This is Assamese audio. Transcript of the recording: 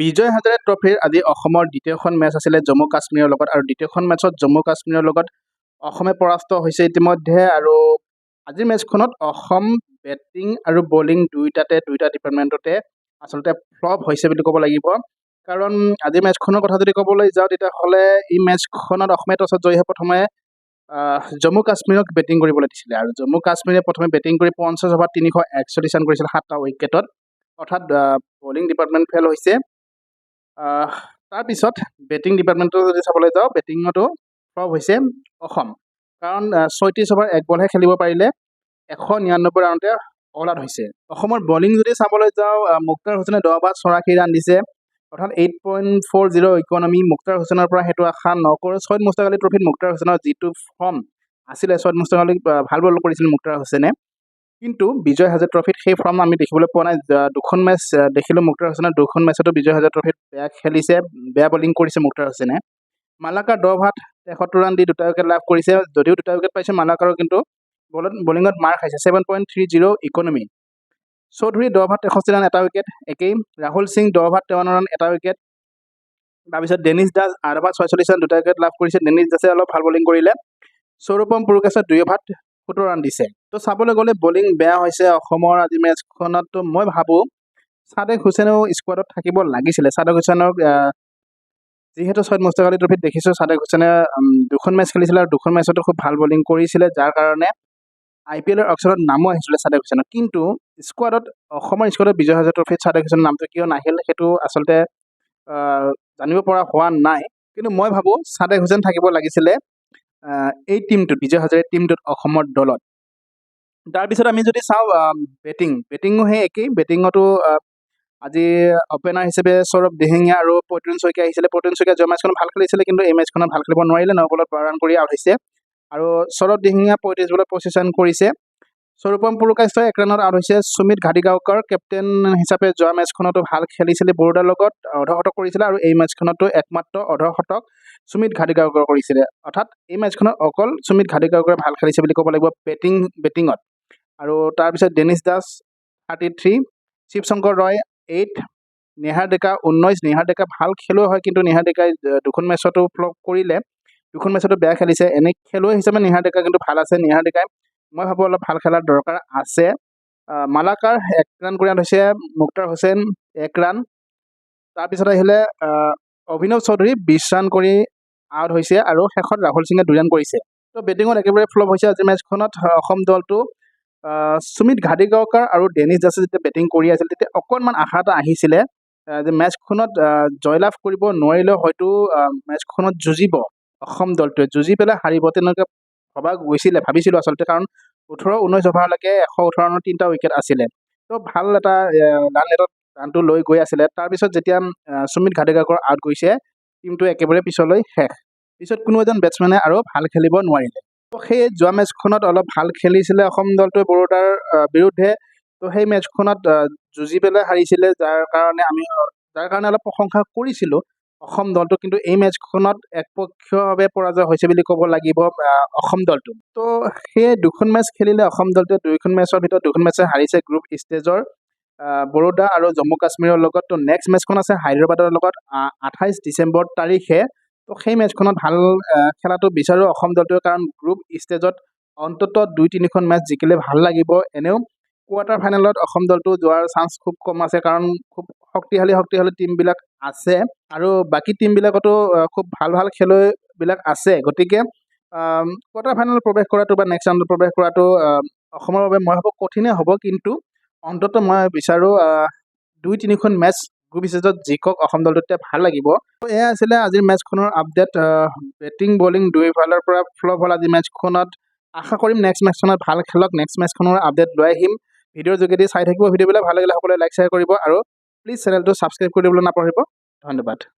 বিজয় হাজাৰে ট্ৰফিৰ আজি অসমৰ দ্বিতীয়খন মেচ আছিলে জম্মু কাশ্মীৰৰ লগত আৰু দ্বিতীয়খন মেচত জম্মু কাশ্মীৰৰ লগত অসমে পৰাস্ত হৈছে ইতিমধ্যে আৰু আজিৰ মেচখনত অসম বেটিং আৰু বলিং দুইটা ডিপাৰ্টমেণ্টতে আচলতে ফ্লপ হৈছে বুলি ক'ব লাগিব কাৰণ আজিৰ মেচখনৰ কথা যদি ক'বলৈ যাওঁ তেতিয়াহ'লে এই মেচখনত অসমে টছত জয়ী হৈ প্ৰথমে জম্মু কাশ্মীৰক বেটিং কৰিবলৈ দিছিলে আৰু জম্মু কাশ্মীৰে প্ৰথমে বেটিং কৰি 50 অভাৰত 341 ৰান কৰিছিল 7টা উইকেটত অৰ্থাৎ বলিং ডিপাৰ্টমেণ্ট ফেল হৈছে তাৰপিছত বেটিং ডিপাৰ্টমেণ্টত যদি চাবলৈ যাওঁ বেটিঙতো ফ্লপ হৈছে অসম কাৰণ 36 অভাৰ এক বলহে খেলিব পাৰিলে 199 ৰানতে অল আউট হৈছে অসমৰ বলিং যদি চাবলৈ যাওঁ মুক্তাৰ হুছেইনে 10 অভাৰত 84 ৰান দিছে অৰ্থাৎ 8.40 ইকনমি মুক্তাৰ হুছেইনৰ পৰা সেইটো আশা নকৰোঁ ছয়দ মুস্তাক আলী ট্ৰফিত মুক্তাৰ হুছেইনৰ যিটো ফৰ্ম আছিলে ছয়দ মুস্তাক আলী ভাল বল কৰিছিল মুক্তাৰ হুছেইনে কিন্তু বিজয় হাজাৰে ট্ৰফিত সেই ফৰ্ম আমি দেখিবলৈ পোৱা নাই দুখন মেচ দেখিলোঁ মুক্তাৰ হুছেইনৰ দুখন মেচতো বিজয় হাজাৰে ট্ৰফিত বেয়া খেলিছে বেয়া বলিং কৰিছে মুক্তাৰ হুছেইনে মালাকাৰ 10 অভাৰত 73 ৰান দি 2টা উইকেট লাভ কৰিছে যদিও 2টা উইকেট পাইছে মালাকাৰৰ কিন্তু বলিঙত মাৰ খাইছে 7.30 ইকনমি চৌধুৰী 10 অভাৰত 63 ৰান এটা উইকেট একেই ৰাহুল সিং 10 অভাৰত 53 ৰান এটা উইকেট তাৰপিছত ডেনিছ দাস 8 অভাৰত 46 ৰান 2টা উইকেট লাভ কৰিছে ডেনিছ দাসে অলপ ভাল বলিং কৰিলে সৌৰভম পুৰকাছে 2 অভাৰত 17 ৰান দিছে তো চাবলৈ গ'লে বলিং বেয়া হৈছে অসমৰ আজি মেচখনতো মই ভাবোঁ সাদেক হুছেইনেও স্কোৱাডত থাকিব লাগিছিলে সাদেক হুছেইনক যিহেতু ছয়দ মুস্তাক আলী ট্ৰফিত দেখিছোঁ সাদেক হুছেইনে দুখন মেচ খেলিছিলে আৰু দুখন মেচতো খুব ভাল বলিং কৰিছিলে যাৰ কাৰণে IPL অকশ্যনত নামো আহিছিলে সাদেক হুছেইনৰ কিন্তু স্কোৱাডত অসমৰ স্কোৱাডত বিজয় হাজাৰে ট্ৰফিত সাদেক হুছেইনৰ নামটো কিয় নাহিল সেইটো আচলতে জানিব পৰা হোৱা নাই কিন্তু মই ভাবোঁ সাদেক হুছেইন থাকিব লাগিছিলে এই টিমটোত বিজয় হাজাৰে টিমটোত অসমৰ দলত তাৰপিছত আমি যদি চাওঁ বেটিঙো সেই একেই বেটিঙতো আজি অপেনাৰ হিচাপে সৌৰভ দিহিঙীয়া আৰু পৈতৃণ শইকীয়া আহিছিলে পৈতৃণ শইকীয়া যোৱা মেচখনত ভাল খেলিছিলে কিন্তু এই মেচখনত ভাল খেলিব নোৱাৰিলে 9 বলত 12 ৰান কৰি আউট হৈছে আৰু সৌৰভ দিহিঙীয়া 35 বলত 25 ৰান কৰিছে সৌৰভম পুৰকাছে 1 ৰানত আউট হৈছে সুমিত ঘাটিগাঁওকাৰ কেপ্টেইন হিচাপে যোৱা মেচখনতো ভাল খেলিছিলে বৰোদাৰ লগত অৰ্ধশতক কৰিছিলে আৰু এই মেচখনতো একমাত্ৰ অৰ্ধশতক সুমিত ঘাটিগাঁওকাৰ কৰিছিলে অৰ্থাৎ এই মেচখনত অকল সুমিত ঘাটিগাঁওকাৰে ভাল খেলিছে বুলি ক'ব লাগিব বেটিঙত আৰু তাৰপিছত ডেনিছ দাস 33 শিৱশংকৰ ৰয় 8 নেহাৰ ডেকা 19 নেহাৰ ডেকা ভাল খেলুৱৈ হয় কিন্তু নেহাৰ ডেকাই দুখন মেচতো ফ্লপ কৰিলে দুখন মেচতো বেয়া খেলিছে এনে খেলুৱৈ হিচাপে নেহাৰ ডেকা কিন্তু ভাল আছে নেহাৰ ডেকাই মই ভাবোঁ অলপ ভাল খেলাৰ দৰকাৰ আছে মালাকাৰ 1 ৰান কৰি আউট হৈছে মুক্তাৰ হুছেইন 1 ৰান তাৰপিছত আহিলে অভিনৱ চৌধুৰী 20 ৰান কৰি আউট হৈছে আৰু শেষত ৰাহুল সিঙে 2 ৰান কৰিছে তো বেটিঙত একেবাৰে ফ্লপ হৈছে আজি মেচখনত অসম দলটো সুমিত ঘাটিগাঁওকাৰ আৰু ডেনিছ দাসে যেতিয়া বেটিং কৰি আছিল তেতিয়া অকণমান আশা এটা আহিছিলে যে মেচখনত জয়লাভ কৰিব নোৱাৰিলেও হয়তো মেচখনত যুঁজিব অসম দলটোৱে যুঁজি পেলাই হাৰিব তেনেকৈ ভাবিছিলোঁ আচলতে কাৰণ 18-19 অভাৰলৈকে 118 ৰানৰ 3টা উইকেট আছিলে তো ভাল এটা ৰানটো লৈ গৈ আছিলে তাৰপিছত যেতিয়া সুমিত ঘাটিগাঁওকাৰ আউট গৈছে টিমটো একেবাৰে পিছলৈ পিছত কোনো এজন বেটছমেনে আৰু ভাল খেলিব নোৱাৰিলে তো সেই যোৱা মেচখনত অলপ ভাল খেলিছিলে অসম দলটোৱে বৰোদাৰ বিৰুদ্ধে তো সেই মেচখনত যুঁজি পেলাই হাৰিছিলে যাৰ কাৰণে অলপ প্ৰশংসা কৰিছিলোঁ অসম দলটো কিন্তু এই মেচখনত একপক্ষীয়ভাৱে পৰাজয় হৈছে বুলি ক'ব লাগিব অসম দলটো তো সেই দুখন মেচ খেলিলে অসম দলটোৱে দুইখন মেচৰ ভিতৰত দুখন মেচে হাৰিছে গ্ৰুপ ষ্টেজৰ বৰোদা আৰু জম্মু কাশ্মীৰৰ লগত তো নেক্সট মেচখন আছে হায়দৰাবাদৰ লগত 28 ডিচেম্বৰ তাৰিখে তো সেই মেচখনত ভাল খেলাটো বিচাৰোঁ অসম দলটোৱে কাৰণ গ্ৰুপ ষ্টেজত অন্ততঃ 2-3খন মেচ জিকিলে ভাল লাগিব এনেও কোৱাৰ্টাৰ ফাইনেলত অসম দলটো যোৱাৰ চান্স খুব কম আছে কাৰণ খুব শক্তিশালী টিমবিলাক আছে আৰু বাকী টিমবিলাকতো খুব ভাল খেলুৱৈবিলাক আছে গতিকে কোৱাৰ্টাৰ ফাইনেলত প্ৰৱেশ কৰাটো বা নেক্সট ৰাউণ্ডত প্ৰৱেশ কৰাটো অসমৰ বাবে মই ভাবোঁ কঠিনেই হ'ব কিন্তু অন্ততঃ মই বিচাৰোঁ 2-3খন মেচ গ্ৰুপ ষ্টেজত জিকক অসম দলটোতে ভাল লাগিব তো এয়া আছিলে আজিৰ মেচখনৰ আপডেট বেটিং বলিং দুয়োফালৰ পৰা ফ্লপ হ'ল আজি মেচখনত আশা কৰিম নেক্সট মেচখনত ভাল খেলক নেক্সট মেচখনৰ আপডেট লৈ আহিম ভিডিঅ'ৰ যোগেদি চাই থাকিব ভিডিঅ'বিলাক ভাল লাগিলে সকলোৱে লাইক শ্বেয়াৰ কৰিব আৰু প্লিজ চেনেলটো ছাবস্ক্ৰাইব কৰি দিবলৈ নাপাহৰিব ধন্যবাদ